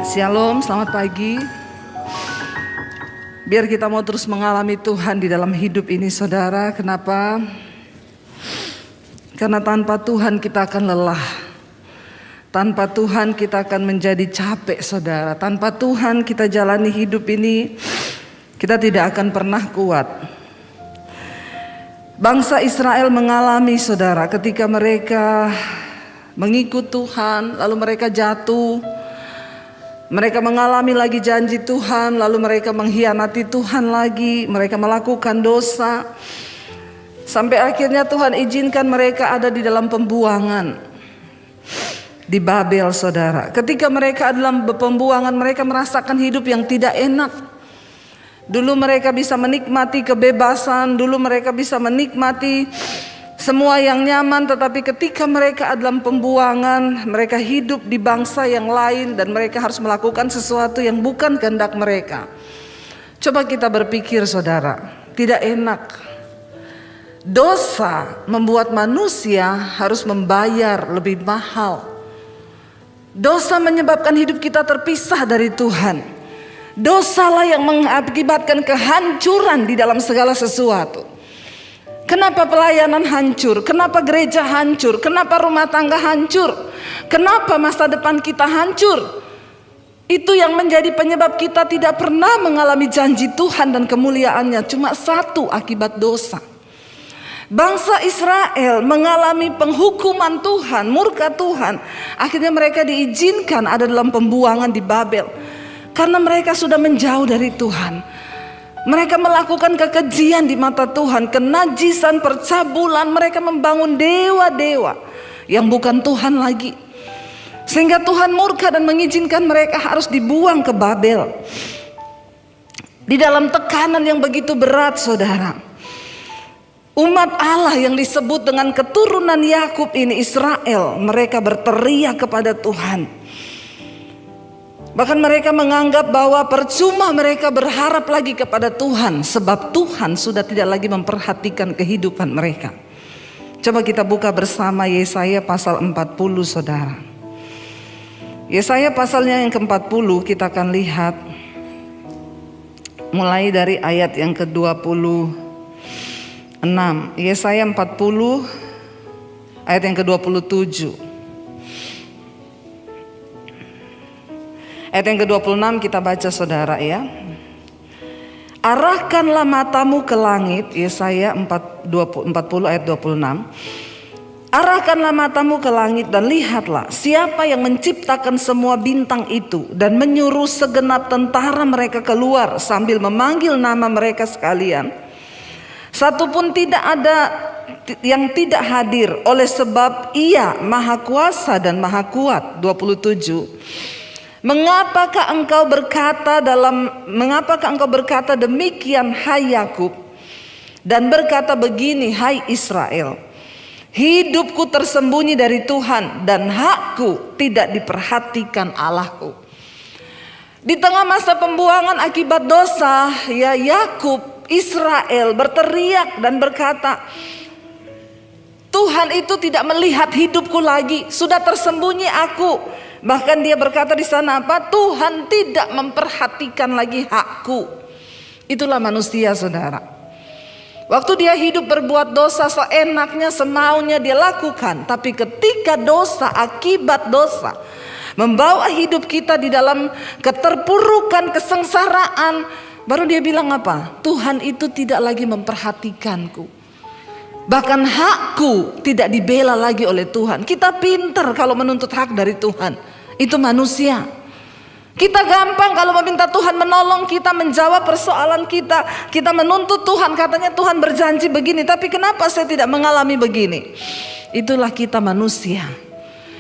Shalom, selamat pagi. Biar kita mau terus mengalami Tuhan di dalam hidup ini, saudara. Kenapa? Karena tanpa Tuhan kita akan lelah. Tanpa Tuhan kita akan menjadi capek, saudara. Tanpa Tuhan kita jalani hidup ini, kita tidak akan pernah kuat. Bangsa Israel mengalami, saudara, ketika mereka mengikut Tuhan, lalu mereka jatuh. Mereka mengalami lagi janji Tuhan, lalu mereka mengkhianati Tuhan lagi, mereka melakukan dosa. Sampai akhirnya Tuhan izinkan mereka ada di dalam pembuangan di Babel, saudara. Ketika mereka dalam pembuangan, mereka merasakan hidup yang tidak enak. Dulu mereka bisa menikmati kebebasan, dulu mereka bisa menikmati semua yang nyaman, tetapi ketika mereka dalam pembuangan, mereka hidup di bangsa yang lain dan mereka harus melakukan sesuatu yang bukan kehendak mereka. Coba kita berpikir, saudara, tidak enak. Dosa membuat manusia harus membayar lebih mahal. Dosa menyebabkan hidup kita terpisah dari Tuhan. Dosalah yang mengakibatkan kehancuran di dalam segala sesuatu. Kenapa pelayanan hancur? Kenapa gereja hancur? Kenapa rumah tangga hancur? Kenapa masa depan kita hancur? Itu yang menjadi penyebab kita tidak pernah mengalami janji Tuhan dan kemuliaannya. Cuma satu, akibat dosa. Bangsa Israel mengalami penghukuman Tuhan, murka Tuhan. Akhirnya mereka diizinkan ada dalam pembuangan di Babel. Karena mereka sudah menjauh dari Tuhan. Mereka melakukan kekejian di mata Tuhan, kenajisan, percabulan. Mereka membangun dewa-dewa yang bukan Tuhan lagi. Sehingga Tuhan murka dan mengizinkan mereka harus dibuang ke Babel. Di dalam tekanan yang begitu berat, saudara. Umat Allah yang disebut dengan keturunan Yakub ini, Israel, mereka berteriak kepada Tuhan. Bahkan mereka menganggap bahwa percuma mereka berharap lagi kepada Tuhan, sebab Tuhan sudah tidak lagi memperhatikan kehidupan mereka. Coba kita buka bersama Yesaya pasal 40, saudara. Yesaya pasalnya yang ke-40 kita akan lihat mulai dari ayat yang ke-26. Yesaya 40 ayat yang ke-27. Ayat yang ke-26 kita baca, saudara, ya. Arahkanlah matamu ke langit, Yesaya 40 ayat 26. Arahkanlah matamu ke langit dan lihatlah siapa yang menciptakan semua bintang itu dan menyuruh segenap tentara mereka keluar sambil memanggil nama mereka sekalian. Satupun tidak ada yang tidak hadir, oleh sebab Ia Maha Kuasa dan Maha Kuat. 27. Mengapakah engkau berkata demikian, hai Yakub, dan berkata begini, hai Israel, hidupku tersembunyi dari Tuhan dan hakku tidak diperhatikan Allahku. Di tengah masa pembuangan akibat dosa, ya, Yakub, Israel berteriak dan berkata, Tuhan itu tidak melihat hidupku lagi, sudah tersembunyi aku. Bahkan dia berkata di sana apa? Tuhan tidak memperhatikan lagi hakku. Itulah manusia, saudara. Waktu dia hidup berbuat dosa seenaknya, semaunya dia lakukan. Tapi ketika dosa, akibat dosa membawa hidup kita di dalam keterpurukan, kesengsaraan, baru dia bilang apa? Tuhan itu tidak lagi memperhatikanku. Bahkan hakku tidak dibela lagi oleh Tuhan. Kita pintar kalau menuntut hak dari Tuhan. Itu manusia. Kita gampang kalau meminta Tuhan menolong kita, menjawab persoalan kita. Kita menuntut Tuhan, katanya Tuhan berjanji begini, tapi kenapa saya tidak mengalami begini? Itulah kita manusia.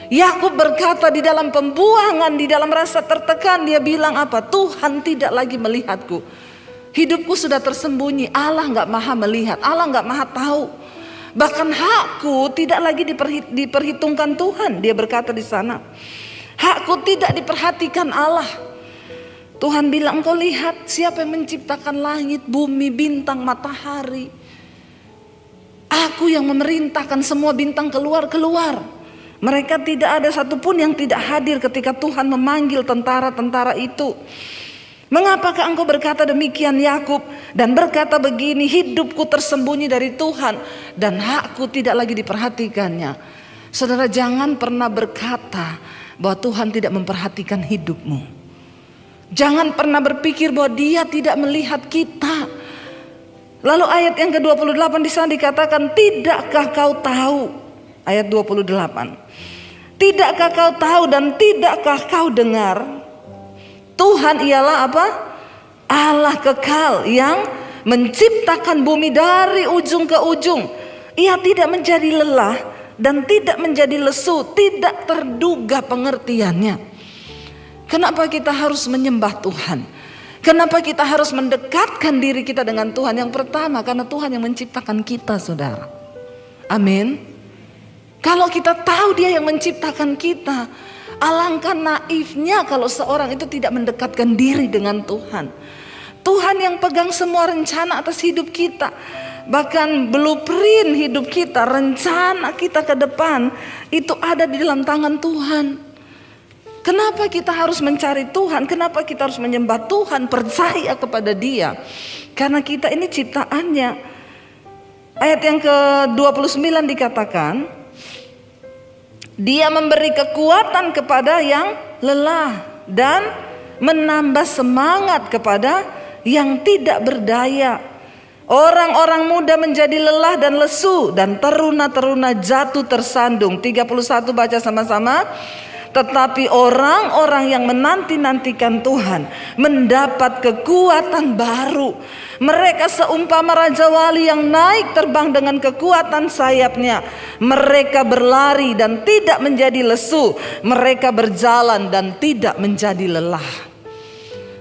Yakub berkata di dalam pembuangan, di dalam rasa tertekan, dia bilang apa? Tuhan tidak lagi melihatku. Hidupku sudah tersembunyi. Allah gak maha melihat, Allah gak maha tahu. Bahkan hakku tidak lagi diperhitungkan Tuhan. Dia berkata di sana, hakku tidak diperhatikan Allah. Tuhan bilang, engkau lihat siapa yang menciptakan langit, bumi, bintang, matahari. Aku yang memerintahkan semua bintang keluar. Mereka tidak ada satupun yang tidak hadir ketika Tuhan memanggil tentara-tentara itu. Mengapakah engkau berkata demikian Yakub, dan berkata begini, hidupku tersembunyi dari Tuhan dan hakku tidak lagi diperhatikannya. Saudara, jangan pernah berkata bahwa Tuhan tidak memperhatikan hidupmu. Jangan pernah berpikir bahwa Dia tidak melihat kita. Lalu ayat yang ke-28 di sana dikatakan, tidakkah kau tahu? Ayat 28. Tidakkah kau tahu dan tidakkah kau dengar? Tuhan ialah apa? Allah kekal yang menciptakan bumi dari ujung ke ujung. Ia tidak menjadi lelah dan tidak menjadi lesu, tidak terduga pengertiannya. Kenapa kita harus menyembah Tuhan? Kenapa kita harus mendekatkan diri kita dengan Tuhan? Yang pertama, karena Tuhan yang menciptakan kita, saudara. Amin. Kalau kita tahu Dia yang menciptakan kita, alangkah naifnya kalau seorang itu tidak mendekatkan diri dengan Tuhan. Tuhan yang pegang semua rencana atas hidup kita. Bahkan blueprint hidup kita, rencana kita ke depan, itu ada di dalam tangan Tuhan. Kenapa kita harus mencari Tuhan? Kenapa kita harus menyembah Tuhan, percaya kepada Dia? Karena kita ini ciptaannya. Ayat yang ke-29 dikatakan, Dia memberi kekuatan kepada yang lelah dan menambah semangat kepada yang tidak berdaya. Orang-orang muda menjadi lelah dan lesu, dan teruna-teruna jatuh tersandung. 31 baca sama-sama. Tetapi orang-orang yang menanti-nantikan Tuhan mendapat kekuatan baru. Mereka seumpama raja wali yang naik terbang dengan kekuatan sayapnya. Mereka berlari dan tidak menjadi lesu. Mereka berjalan dan tidak menjadi lelah.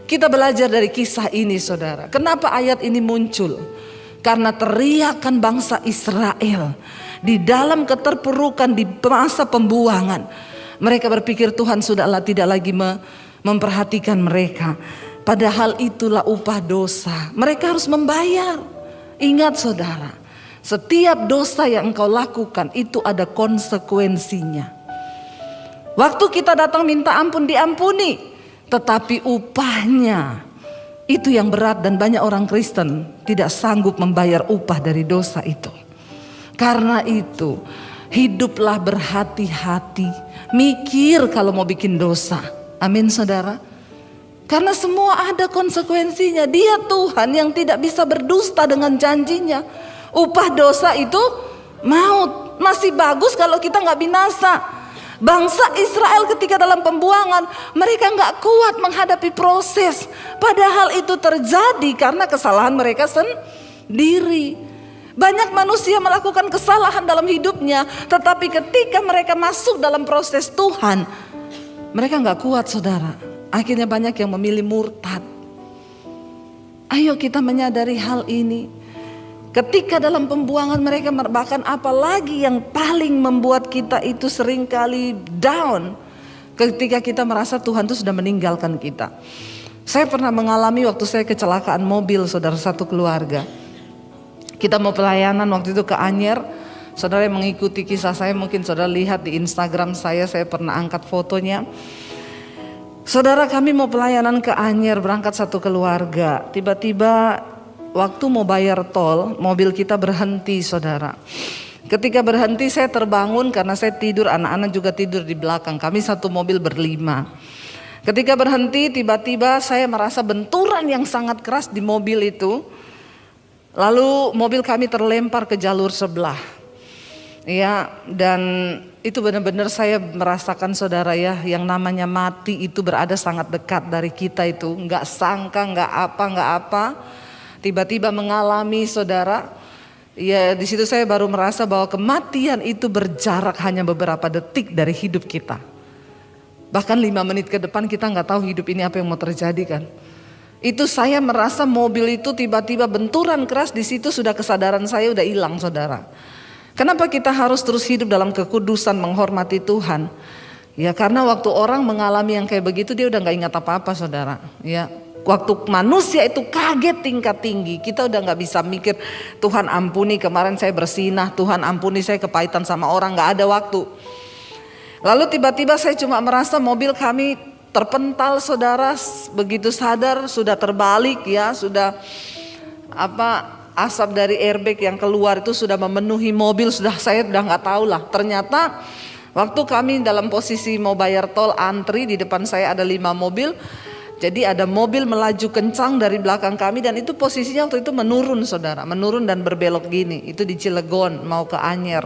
Kita belajar dari kisah ini, saudara. Kenapa ayat ini muncul? Karena teriakan bangsa Israel di dalam keterpurukan di masa pembuangan. Mereka berpikir Tuhan sudahlah tidak lagi memperhatikan mereka. Padahal itulah upah dosa. Mereka harus membayar. Ingat saudara, setiap dosa yang engkau lakukan itu ada konsekuensinya. Waktu kita datang minta ampun, diampuni. Tetapi upahnya itu yang berat, dan banyak orang Kristen tidak sanggup membayar upah dari dosa itu. Karena itu, hiduplah berhati-hati. Mikir kalau mau bikin dosa. Amin saudara. Karena semua ada konsekuensinya. Dia Tuhan yang tidak bisa berdusta dengan janjinya. Upah dosa itu maut. Masih bagus kalau kita gak binasa. Bangsa Israel ketika dalam pembuangan, mereka gak kuat menghadapi proses. Padahal itu terjadi karena kesalahan mereka sendiri. Banyak manusia melakukan kesalahan dalam hidupnya, tetapi ketika mereka masuk dalam proses Tuhan, mereka gak kuat saudara. Akhirnya banyak yang memilih murtad. Ayo kita menyadari hal ini. Ketika dalam pembuangan mereka, bahkan apalagi yang paling membuat kita itu seringkali down, ketika kita merasa Tuhan itu sudah meninggalkan kita. Saya pernah mengalami waktu saya kecelakaan mobil, saudara, satu keluarga. Kita mau pelayanan waktu itu ke Anyer. Saudara yang mengikuti kisah saya, mungkin saudara lihat di Instagram saya pernah angkat fotonya. Saudara, kami mau pelayanan ke Anyer, berangkat satu keluarga. Tiba-tiba waktu mau bayar tol, mobil kita berhenti saudara. Ketika berhenti saya terbangun karena saya tidur, anak-anak juga tidur di belakang. Kami satu mobil berlima. Ketika berhenti, tiba-tiba saya merasa benturan yang sangat keras di mobil itu. Lalu mobil kami terlempar ke jalur sebelah. Ya, dan itu benar-benar saya merasakan saudara ya, yang namanya mati itu berada sangat dekat dari kita itu. Enggak sangka, enggak apa. Tiba-tiba mengalami saudara. Ya, di situ saya baru merasa bahwa kematian itu berjarak hanya beberapa detik dari hidup kita. Bahkan 5 menit ke depan kita enggak tahu hidup ini apa yang mau terjadi kan. Itu saya merasa mobil itu tiba-tiba benturan keras, di situ sudah kesadaran saya udah hilang saudara. Kenapa kita harus terus hidup dalam kekudusan, menghormati Tuhan? Ya karena waktu orang mengalami yang kayak begitu dia udah gak ingat apa-apa saudara. Ya, waktu manusia itu kaget tingkat tinggi, kita udah gak bisa mikir Tuhan ampuni kemarin saya bersinah, Tuhan ampuni saya kepahitan sama orang, gak ada waktu. Lalu tiba-tiba saya cuma merasa mobil kami terpental saudara, begitu sadar sudah terbalik ya, sudah asap dari airbag yang keluar itu sudah memenuhi mobil, saya udah nggak tahu lah. Ternyata waktu kami dalam posisi mau bayar tol antri, di depan saya ada 5 mobil. Jadi ada mobil melaju kencang dari belakang kami dan itu posisinya waktu itu menurun saudara, menurun dan berbelok gini. Itu di Cilegon mau ke Anyer.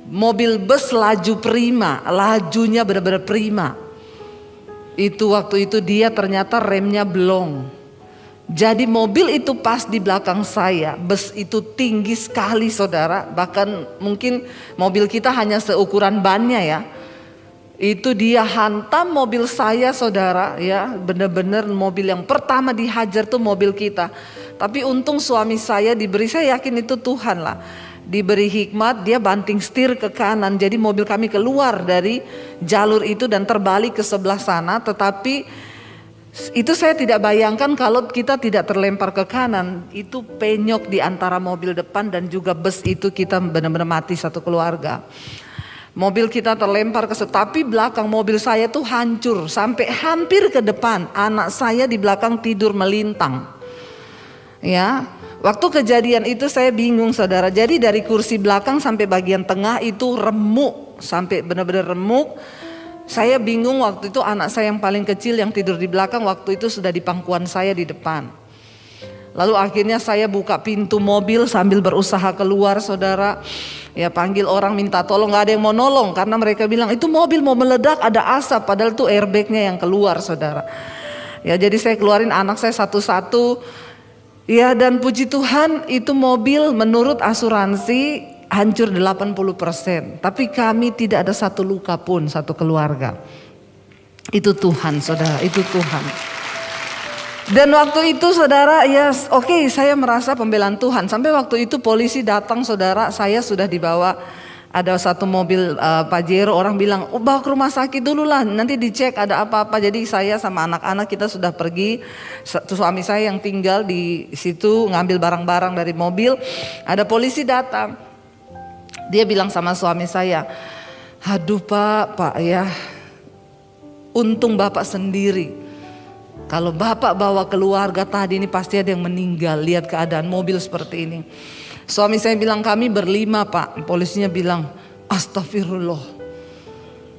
Mobil bus laju prima, lajunya benar-benar prima. Itu waktu itu dia ternyata remnya blong. Jadi mobil itu pas di belakang saya, bus itu tinggi sekali saudara, bahkan mungkin mobil kita hanya seukuran bannya ya. Itu dia hantam mobil saya saudara ya, benar-benar mobil yang pertama dihajar tuh mobil kita. Tapi untung suami saya diberi, saya yakin itu Tuhan lah, diberi hikmat, dia banting setir ke kanan. Jadi mobil kami keluar dari jalur itu dan terbalik ke sebelah sana. Tetapi itu saya tidak bayangkan kalau kita tidak terlempar ke kanan, itu penyok di antara mobil depan dan juga bus itu, kita benar-benar mati satu keluarga. Mobil kita terlempar tapi belakang mobil saya tuh hancur sampai hampir ke depan. Anak saya di belakang tidur melintang. Ya, waktu kejadian itu saya bingung saudara. Jadi dari kursi belakang sampai bagian tengah itu remuk, sampai benar-benar remuk. Saya bingung waktu itu, anak saya yang paling kecil yang tidur di belakang waktu itu sudah di pangkuan saya di depan. Lalu akhirnya saya buka pintu mobil sambil berusaha keluar saudara. Ya panggil orang minta tolong, gak ada yang mau nolong karena mereka bilang itu mobil mau meledak, ada asap, padahal itu airbagnya yang keluar saudara. Ya jadi saya keluarin anak saya satu-satu. Ya dan puji Tuhan itu mobil menurut asuransi hancur 80%, tapi kami tidak ada satu luka pun satu keluarga. Itu Tuhan saudara, itu Tuhan. Dan waktu itu saudara ya oke, saya merasa pembelaan Tuhan. Sampai waktu itu polisi datang saudara, saya sudah dibawa, ada satu mobil Pajero, orang bilang bawa ke rumah sakit dulu lah, nanti dicek ada apa-apa. Jadi saya sama anak-anak kita sudah pergi, suami saya yang tinggal di situ ngambil barang-barang dari mobil. Ada polisi datang. Dia bilang sama suami saya, aduh pak ya, untung bapak sendiri. Kalau bapak bawa keluarga tadi ini pasti ada yang meninggal, lihat keadaan mobil seperti ini. Suami saya bilang kami berlima pak, polisinya bilang astagfirullah.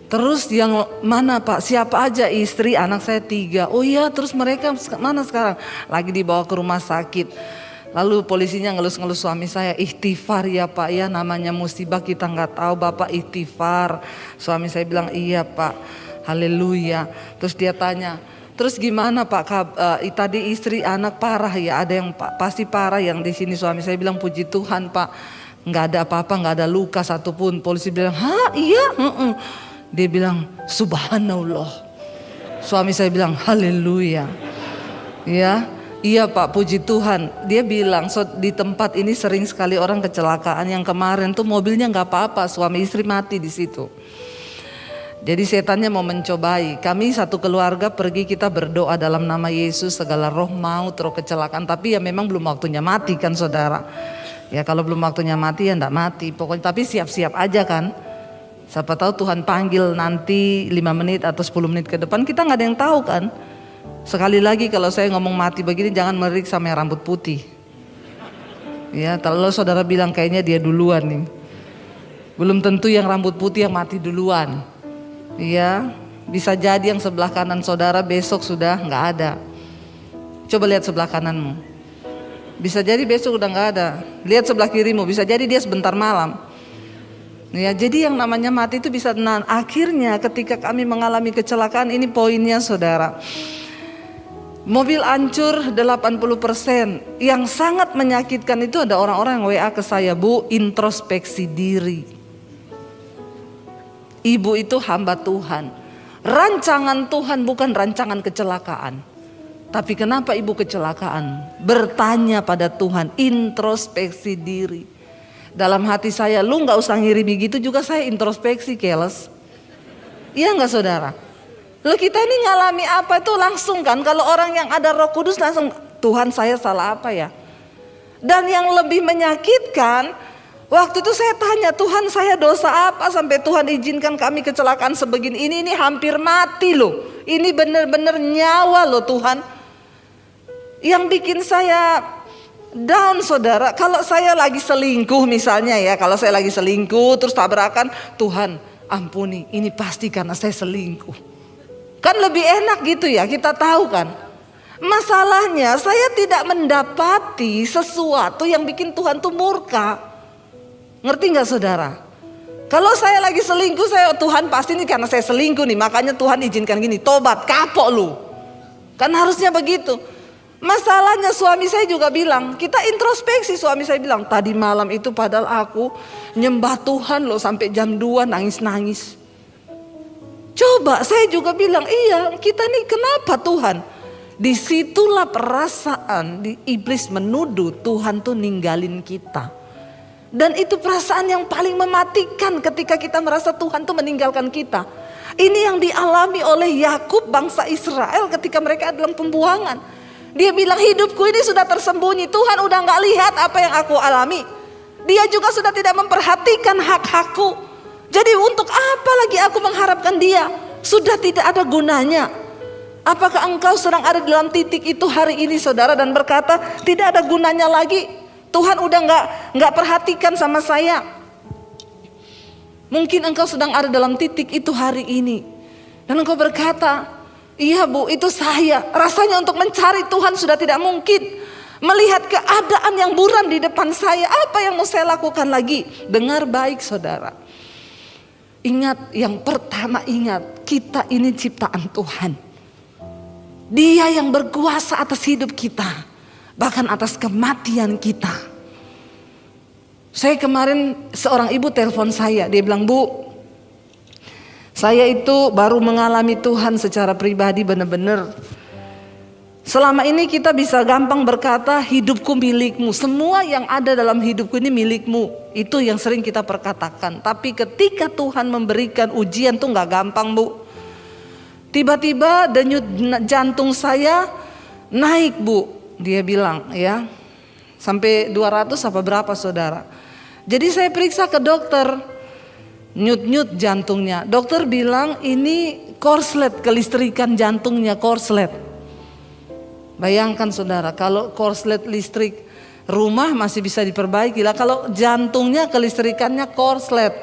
Terus yang mana pak, siapa aja, istri, anak saya 3. Oh iya, terus mereka mana sekarang? Lagi dibawa ke rumah sakit. Lalu polisinya ngelus-ngelus suami saya, ikhtifar ya pak ya, namanya musibah kita nggak tahu, bapak ikhtifar. Suami saya bilang iya pak, haleluya. Terus dia tanya, terus gimana pak, tadi istri anak parah ya, ada yang pasti parah yang di sini. Suami saya bilang puji Tuhan pak, nggak ada apa-apa, nggak ada luka satupun. Polisi bilang, iya. Dia bilang subhanallah. Suami saya bilang haleluya. Ya. Iya pak, puji Tuhan. Dia bilang di tempat ini sering sekali orang kecelakaan. Yang kemarin tuh mobilnya nggak apa-apa, suami istri mati di situ. Jadi setannya mau mencobai. Kami satu keluarga pergi, kita berdoa dalam nama Yesus segala roh maut, roh kecelakaan. Tapi ya memang belum waktunya mati kan saudara. Ya kalau belum waktunya mati ya enggak mati. Pokoknya tapi siap-siap aja kan. Siapa tahu Tuhan panggil nanti 5 menit atau 10 menit ke depan, kita nggak ada yang tahu kan. Sekali lagi kalau saya ngomong mati begini jangan melirik sama yang rambut putih. Ya kalau saudara bilang kayaknya dia duluan nih. Belum tentu yang rambut putih yang mati duluan. Ya bisa jadi yang sebelah kanan saudara besok sudah nggak ada. Coba lihat sebelah kananmu. Bisa jadi besok udah nggak ada. Lihat sebelah kirimu, bisa jadi dia sebentar malam. Ya jadi yang namanya mati itu bisa. Nah akhirnya ketika kami mengalami kecelakaan, ini poinnya saudara. Mobil hancur 80%. Yang sangat menyakitkan itu ada orang-orang yang WA ke saya, Bu, introspeksi diri. Ibu itu hamba Tuhan. Rancangan Tuhan bukan rancangan kecelakaan. Tapi kenapa ibu kecelakaan? Bertanya pada Tuhan, introspeksi diri. Dalam hati saya, lu gak usah ngirimi gitu juga saya introspeksi keles. Iya gak saudara? Loh kita ini ngalami apa itu langsung kan, kalau orang yang ada Roh Kudus langsung, Tuhan saya salah apa ya? Dan yang lebih menyakitkan, Waktu itu saya tanya, Tuhan saya dosa apa sampai Tuhan izinkan kami kecelakaan sebegini. Ini hampir mati loh. Ini benar-benar nyawa loh Tuhan. Yang bikin saya down saudara, kalau saya lagi selingkuh misalnya ya. Kalau saya lagi selingkuh terus tabrakan, Tuhan ampuni, ini pasti karena saya selingkuh. Kan lebih enak gitu ya, kita tahu kan. Masalahnya saya tidak mendapati sesuatu yang bikin Tuhan tuh murka. Ngerti gak saudara? Kalau saya lagi selingkuh, Tuhan pasti ini karena saya selingkuh nih, makanya Tuhan izinkan gini, tobat, kapok lu. Kan harusnya begitu. Masalahnya suami saya juga bilang, kita introspeksi, suami saya bilang, tadi malam itu padahal aku nyembah Tuhan loh sampai jam 2 nangis-nangis. Coba saya juga bilang, iya kita nih kenapa Tuhan? Disitulah perasaan iblis menuduh Tuhan tuh ninggalin kita. Dan itu perasaan yang paling mematikan ketika kita merasa Tuhan tuh meninggalkan kita. Ini yang dialami oleh Yakub bangsa Israel ketika mereka dalam pembuangan. Dia bilang hidupku ini sudah tersembunyi, Tuhan udah gak lihat apa yang aku alami. Dia juga sudah tidak memperhatikan hak-hakku. Jadi untuk apa lagi aku mengharapkan dia? Sudah tidak ada gunanya. Apakah engkau sedang ada dalam titik itu hari ini saudara dan berkata tidak ada gunanya lagi? Tuhan udah nggak perhatikan sama saya. Mungkin engkau sedang ada dalam titik itu hari ini. Dan engkau berkata, iya Bu itu saya. Rasanya untuk mencari Tuhan sudah tidak mungkin. Melihat keadaan yang buram di depan saya, apa yang mau saya lakukan lagi? Dengar baik saudara. Ingat yang pertama, ingat kita ini ciptaan Tuhan. Dia yang berkuasa atas hidup kita. Bahkan atas kematian kita. Saya kemarin seorang ibu telepon saya. Dia bilang, Bu, saya itu baru mengalami Tuhan secara pribadi benar-benar. Selama ini kita bisa gampang berkata hidupku milikmu. Semua yang ada dalam hidupku ini milikmu. Itu yang sering kita perkatakan. Tapi ketika Tuhan memberikan ujian tuh gak gampang Bu. Tiba-tiba denyut jantung saya naik Bu. Dia bilang ya sampai 200 apa berapa saudara. Jadi saya periksa ke dokter, nyut-nyut jantungnya. Dokter bilang ini korslet, kelistrikan jantungnya korslet. Bayangkan saudara, kalau korslet listrik rumah masih bisa diperbaiki lah, kalau jantungnya kelistrikannya korslet.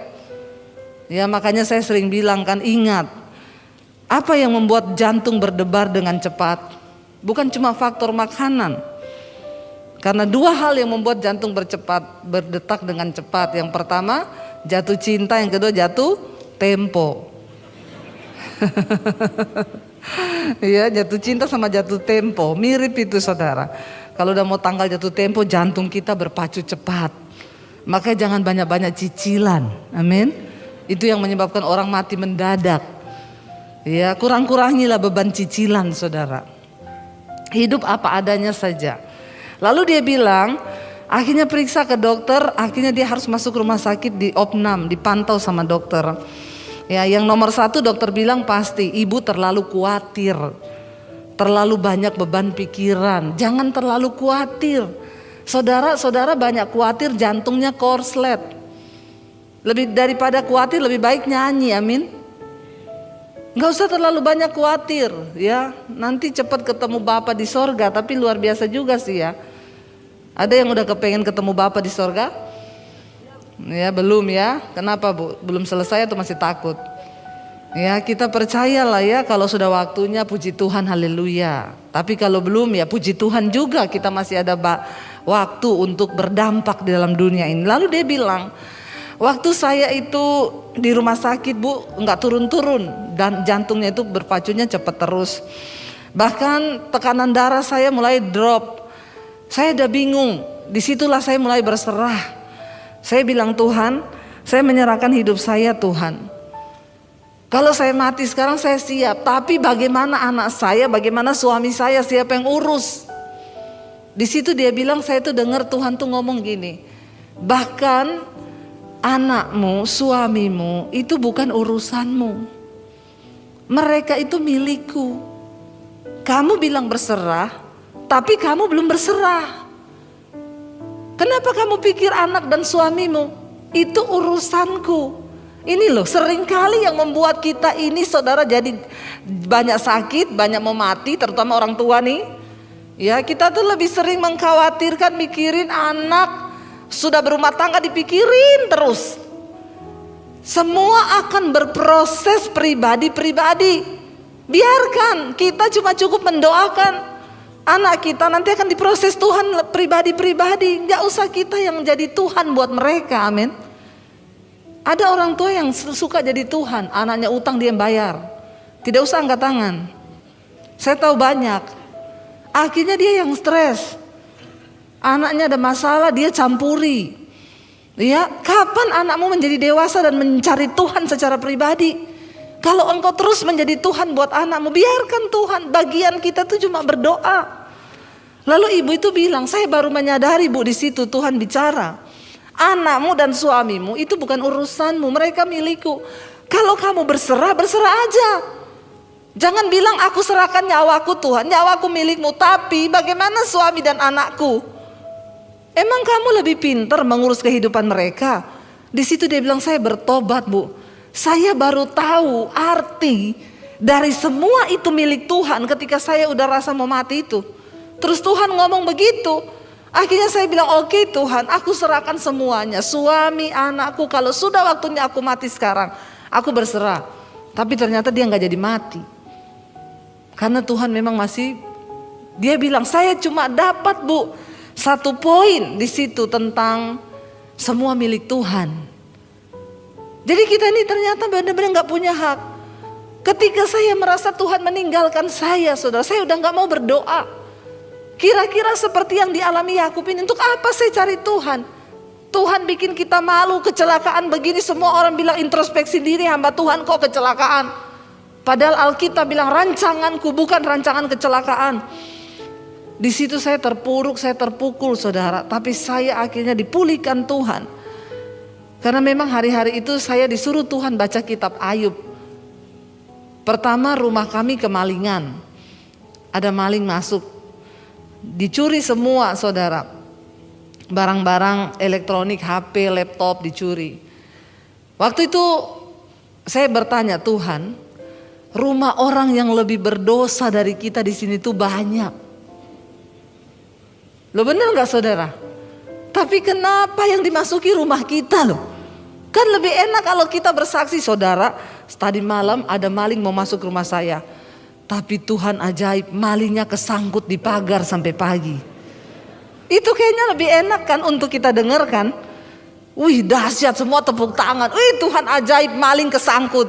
Ya makanya saya sering bilang kan, ingat apa yang membuat jantung berdebar dengan cepat? Bukan cuma faktor makanan. Karena dua hal yang membuat jantung berdetak dengan cepat. Yang pertama jatuh cinta, yang kedua jatuh tempo. Ya, jatuh cinta sama jatuh tempo mirip itu saudara. Kalau udah mau tanggal jatuh tempo, jantung kita berpacu cepat. Makanya jangan banyak-banyak cicilan. Amin. Itu yang menyebabkan orang mati mendadak. Ya, kurang-kurangilah beban cicilan saudara. Hidup apa adanya saja. Lalu dia bilang, akhirnya periksa ke dokter, akhirnya dia harus masuk rumah sakit di opnam, dipantau sama dokter. Ya, yang nomor 1 dokter bilang pasti ibu terlalu khawatir, terlalu banyak beban pikiran. Jangan terlalu khawatir. Saudara banyak khawatir jantungnya korslet. Lebih daripada khawatir lebih baik nyanyi, amin. Gak usah terlalu banyak khawatir ya. Nanti cepat ketemu Bapa di sorga. Tapi luar biasa juga sih ya. Ada yang udah kepengen ketemu Bapa di sorga? Ya belum ya. Kenapa Bu? Belum selesai atau masih takut? Ya kita percayalah ya. Kalau sudah waktunya puji Tuhan, haleluya. Tapi kalau belum ya puji Tuhan juga. Kita masih ada waktu untuk berdampak di dalam dunia ini. Lalu dia bilang, waktu saya itu di rumah sakit Bu, nggak turun-turun dan jantungnya itu berpacunya cepat terus. Bahkan tekanan darah saya mulai drop. Saya udah bingung. Disitulah saya mulai berserah. Saya bilang, Tuhan, saya menyerahkan hidup saya Tuhan. Kalau saya mati sekarang saya siap. Tapi bagaimana anak saya, bagaimana suami saya, siapa yang urus? Di situ dia bilang, saya tuh dengar Tuhan tuh ngomong gini. Bahkan anakmu, suamimu itu bukan urusanmu. Mereka itu milikku. Kamu bilang berserah, tapi kamu belum berserah. Kenapa kamu pikir anak dan suamimu itu urusanku? Ini loh seringkali yang membuat kita ini saudara jadi banyak sakit, banyak mau mati, terutama orang tua nih. Ya, kita tuh lebih sering mengkhawatirkan, mikirin anak, sudah berumah tangga dipikirin terus. Semua akan berproses pribadi-pribadi. Biarkan, kita cuma cukup mendoakan anak kita nanti akan diproses Tuhan pribadi-pribadi. Gak usah kita yang jadi Tuhan buat mereka, amin. Ada orang tua yang suka jadi Tuhan, anaknya utang dia yang bayar, tidak usah angkat tangan. Saya tahu banyak. Akhirnya dia yang stres. Anaknya ada masalah dia campuri. Ya, kapan anakmu menjadi dewasa dan mencari Tuhan secara pribadi? Kalau engkau terus menjadi Tuhan buat anakmu, biarkan Tuhan. Bagian kita tuh cuma berdoa. Lalu ibu itu bilang, saya baru menyadari Bu di situ Tuhan bicara. Anakmu dan suamimu itu bukan urusanmu, mereka milikku. Kalau kamu berserah, berserah aja. Jangan bilang aku serahkan nyawaku Tuhan, nyawaku milikmu. Tapi bagaimana suami dan anakku? Emang kamu lebih pintar mengurus kehidupan mereka? Di situ dia bilang, saya bertobat Bu. Saya baru tahu arti dari semua itu milik Tuhan ketika saya udah rasa mau mati itu. Terus Tuhan ngomong begitu. Akhirnya saya bilang, oke Tuhan, aku serahkan semuanya. Suami, anakku, kalau sudah waktunya aku mati sekarang, aku berserah. Tapi ternyata dia gak jadi mati. Karena Tuhan memang masih, dia bilang, saya cuma dapat Bu, 1 poin di situ tentang semua milik Tuhan. Jadi kita ini ternyata benar-benar gak punya hak. Ketika saya merasa Tuhan meninggalkan saya, saudara, saya udah gak mau berdoa. Kira-kira seperti yang dialami Yakub ini, untuk apa saya cari Tuhan? Tuhan bikin kita malu, kecelakaan begini, semua orang bilang introspeksi diri, hamba Tuhan kok kecelakaan. Padahal Alkitab bilang rancanganku bukan rancangan kecelakaan. Di situ saya terpuruk, saya terpukul saudara, tapi saya akhirnya dipulihkan Tuhan. Karena memang hari-hari itu saya disuruh Tuhan baca kitab Ayub. Pertama, rumah kami kemalingan. Ada maling masuk. Dicuri semua saudara, barang-barang elektronik, HP, laptop dicuri. Waktu itu saya bertanya, Tuhan, rumah orang yang lebih berdosa dari kita di sini tuh banyak. Lo bener gak saudara? Tapi kenapa yang dimasuki rumah kita loh? Kan lebih enak kalau kita bersaksi, saudara, tadi malam ada maling mau masuk rumah saya. Tapi Tuhan ajaib, malingnya kesangkut di pagar sampai pagi. Itu kayaknya lebih enak kan untuk kita dengarkan. Wih dahsyat, semua tepuk tangan. Wih Tuhan ajaib, maling kesangkut.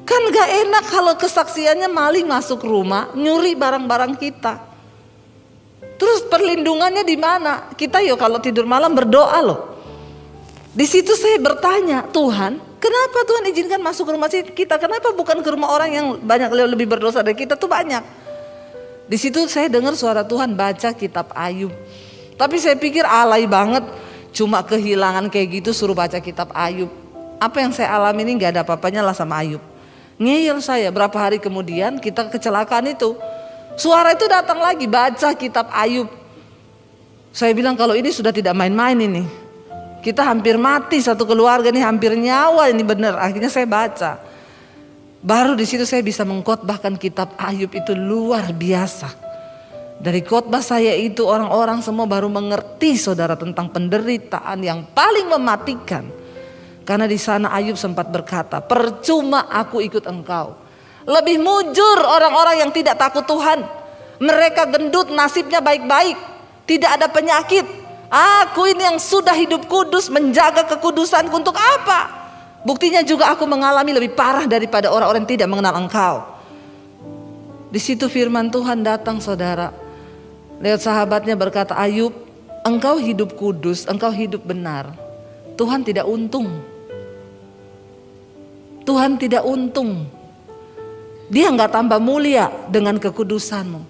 Kan gak enak kalau kesaksiannya maling masuk rumah, nyuri barang-barang kita. Terus perlindungannya di mana? Kita yuk kalau tidur malam berdoa loh. Di situ saya bertanya, Tuhan, kenapa Tuhan izinkan masuk ke rumah kita? Kenapa bukan ke rumah orang yang banyak lebih berdosa dari kita tuh banyak? Di situ saya dengar suara Tuhan baca kitab Ayub. Tapi saya pikir alay banget, cuma kehilangan kayak gitu suruh baca kitab Ayub. Apa yang saya alami ini gak ada apa-apanya lah sama Ayub. Ngeyel saya, berapa hari kemudian kita kecelakaan itu. Suara itu datang lagi, baca kitab Ayub. Saya bilang kalau ini sudah tidak main-main ini. Kita hampir mati satu keluarga nih, hampir nyawa ini benar. Akhirnya saya baca. Baru di situ saya bisa mengkhotbahkan kitab Ayub itu luar biasa. Dari khotbah saya itu orang-orang semua baru mengerti saudara tentang penderitaan yang paling mematikan. Karena di sana Ayub sempat berkata, percuma aku ikut engkau. Lebih mujur orang-orang yang tidak takut Tuhan. Mereka gendut, nasibnya baik-baik, tidak ada penyakit. Aku ini yang sudah hidup kudus, menjaga kekudusanku untuk apa? Buktinya juga aku mengalami lebih parah daripada orang-orang yang tidak mengenal engkau. Di situ firman Tuhan datang saudara. Lihat sahabatnya berkata, Ayub, engkau hidup kudus, engkau hidup benar. Tuhan tidak untung. Tuhan tidak untung. Dia enggak tambah mulia dengan kekudusanmu.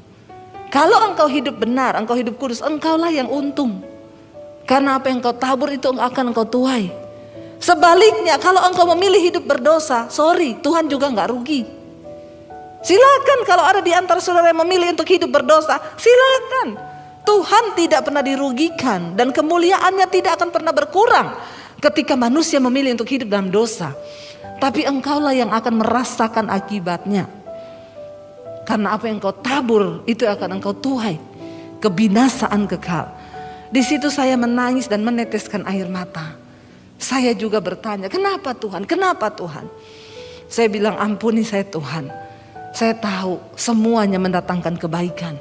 Kalau engkau hidup benar, engkau hidup kudus, engkaulah yang untung. Karena apa yang kau tabur itu akan engkau tuai. Sebaliknya kalau engkau memilih hidup berdosa, sorry, Tuhan juga enggak rugi. Silakan kalau ada di antara saudara yang memilih untuk hidup berdosa, silakan. Tuhan tidak pernah dirugikan dan kemuliaannya tidak akan pernah berkurang ketika manusia memilih untuk hidup dalam dosa. Tapi engkaulah yang akan merasakan akibatnya. Karena apa yang kau tabur itu akan engkau tuai, kebinasaan kekal. Di situ saya menangis dan meneteskan air mata. Saya juga bertanya, kenapa Tuhan? Kenapa Tuhan? Saya bilang, ampuni saya Tuhan. Saya tahu semuanya mendatangkan kebaikan.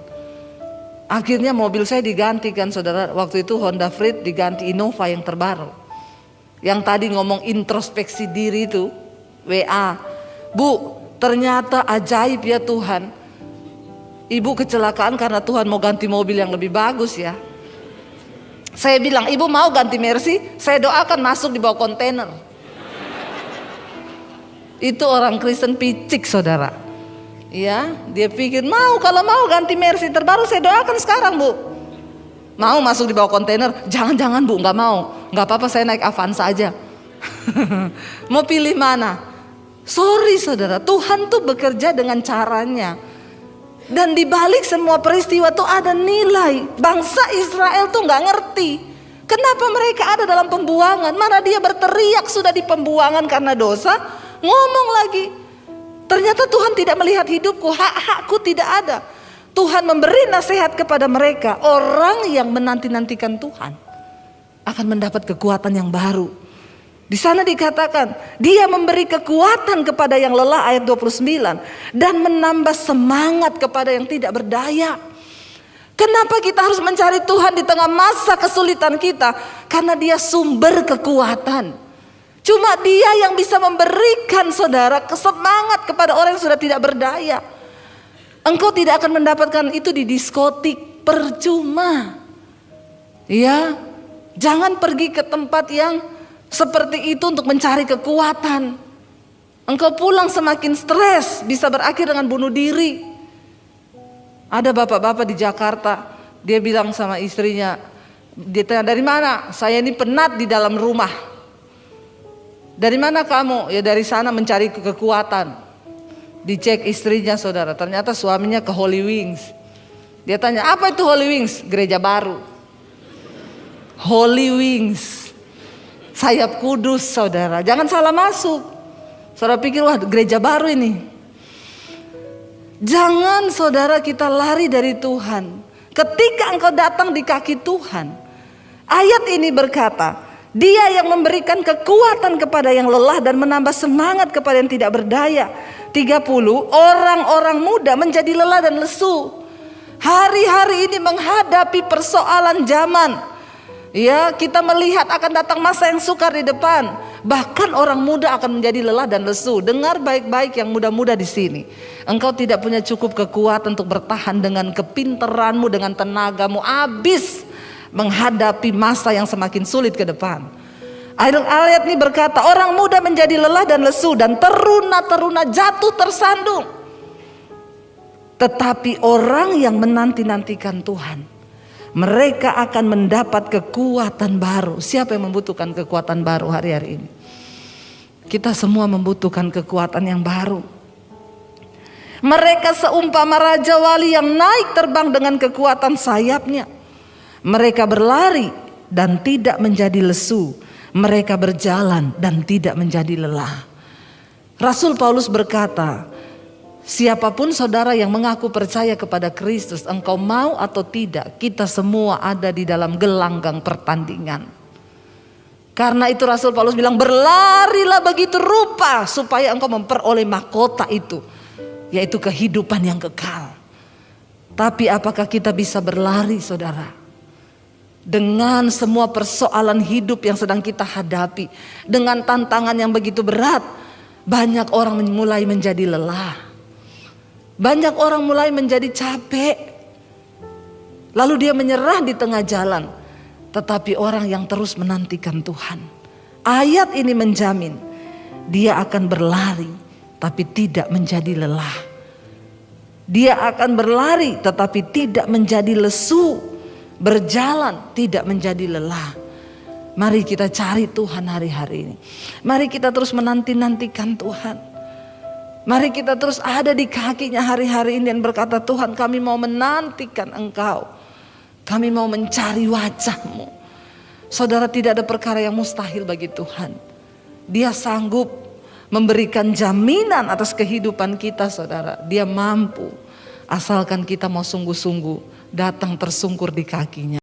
Akhirnya mobil saya digantikan saudara. Waktu itu Honda Freed diganti Innova yang terbaru. Yang tadi ngomong introspeksi diri itu, WA. Bu, ternyata ajaib ya Tuhan. Ibu kecelakaan karena Tuhan mau ganti mobil yang lebih bagus ya. Saya bilang, ibu mau ganti Mercy? Saya doakan masuk di bawah kontainer. Itu orang Kristen picik saudara. Ya, dia pikir kalau mau ganti Mercy terbaru saya doakan sekarang bu. Mau masuk di bawah kontainer? Jangan bu, nggak mau. Nggak apa-apa saya naik Avanza aja. Mau pilih mana? Sorry saudara, Tuhan tuh bekerja dengan caranya. Dan di balik semua peristiwa tuh ada nilai. Bangsa Israel tuh nggak ngerti kenapa mereka ada dalam pembuangan. Mana dia berteriak sudah di pembuangan karena dosa, ngomong lagi. Ternyata Tuhan tidak melihat hidupku, hak-hakku tidak ada. Tuhan memberi nasihat kepada mereka. Orang yang menanti-nantikan Tuhan akan mendapat kekuatan yang baru. Di sana dikatakan, dia memberi kekuatan kepada yang lelah ayat 29. Dan menambah semangat kepada yang tidak berdaya. Kenapa kita harus mencari Tuhan di tengah masa kesulitan kita? Karena dia sumber kekuatan. Cuma dia yang bisa memberikan saudara semangat kepada orang yang sudah tidak berdaya. Engkau tidak akan mendapatkan itu di diskotik, percuma. Ya, jangan pergi ke tempat yang seperti itu untuk mencari kekuatan. Engkau pulang semakin stres, bisa berakhir dengan bunuh diri. Ada bapak-bapak di Jakarta, dia bilang sama istrinya, dia tanya dari mana? Saya ini penat di dalam rumah. Dari mana kamu? Ya dari sana mencari kekuatan. Dicek istrinya saudara, ternyata suaminya ke Holy Wings. Dia tanya, apa itu Holy Wings? Gereja baru. Holy Wings, sayap kudus saudara. Jangan salah masuk. Saudara pikir wah gereja baru ini. Jangan saudara kita lari dari Tuhan. Ketika engkau datang di kaki Tuhan, ayat ini berkata, dia yang memberikan kekuatan kepada yang lelah dan menambah semangat kepada yang tidak berdaya. 30, orang-orang muda menjadi lelah dan lesu. Hari-hari ini menghadapi persoalan zaman. Ya, kita melihat akan datang masa yang sukar di depan. Bahkan orang muda akan menjadi lelah dan lesu. Dengar baik-baik yang muda-muda di sini. Engkau tidak punya cukup kekuatan untuk bertahan dengan kepintaranmu, dengan tenagamu. Habis menghadapi masa yang semakin sulit ke depan. Ayat ini berkata, orang muda menjadi lelah dan lesu dan teruna-teruna jatuh tersandung. Tetapi orang yang menanti-nantikan Tuhan, mereka akan mendapat kekuatan baru. Siapa yang membutuhkan kekuatan baru hari-hari ini? Kita semua membutuhkan kekuatan yang baru. Mereka seumpama raja wali yang naik terbang dengan kekuatan sayapnya. Mereka berlari dan tidak menjadi lesu. Mereka berjalan dan tidak menjadi lelah. Rasul Paulus berkata, siapapun saudara yang mengaku percaya kepada Kristus, engkau mau atau tidak, kita semua ada di dalam gelanggang pertandingan. Karena itu Rasul Paulus bilang, berlarilah begitu rupa supaya engkau memperoleh mahkota itu, yaitu kehidupan yang kekal. Tapi apakah kita bisa berlari saudara? Dengan semua persoalan hidup yang sedang kita hadapi, dengan tantangan yang begitu berat, banyak orang mulai menjadi lelah. Banyak orang mulai menjadi capek. Lalu dia menyerah di tengah jalan. Tetapi orang yang terus menantikan Tuhan, ayat ini menjamin dia akan berlari tapi tidak menjadi lelah. Dia akan berlari tetapi tidak menjadi lesu. Berjalan tidak menjadi lelah. Mari kita cari Tuhan hari-hari ini. Mari kita terus menanti-nantikan Tuhan. Mari kita terus ada di kakinya hari-hari ini dan berkata, Tuhan kami mau menantikan Engkau. Kami mau mencari wajah-Mu. Saudara, tidak ada perkara yang mustahil bagi Tuhan. Dia sanggup memberikan jaminan atas kehidupan kita, saudara. Dia mampu, asalkan kita mau sungguh-sungguh datang tersungkur di kakinya.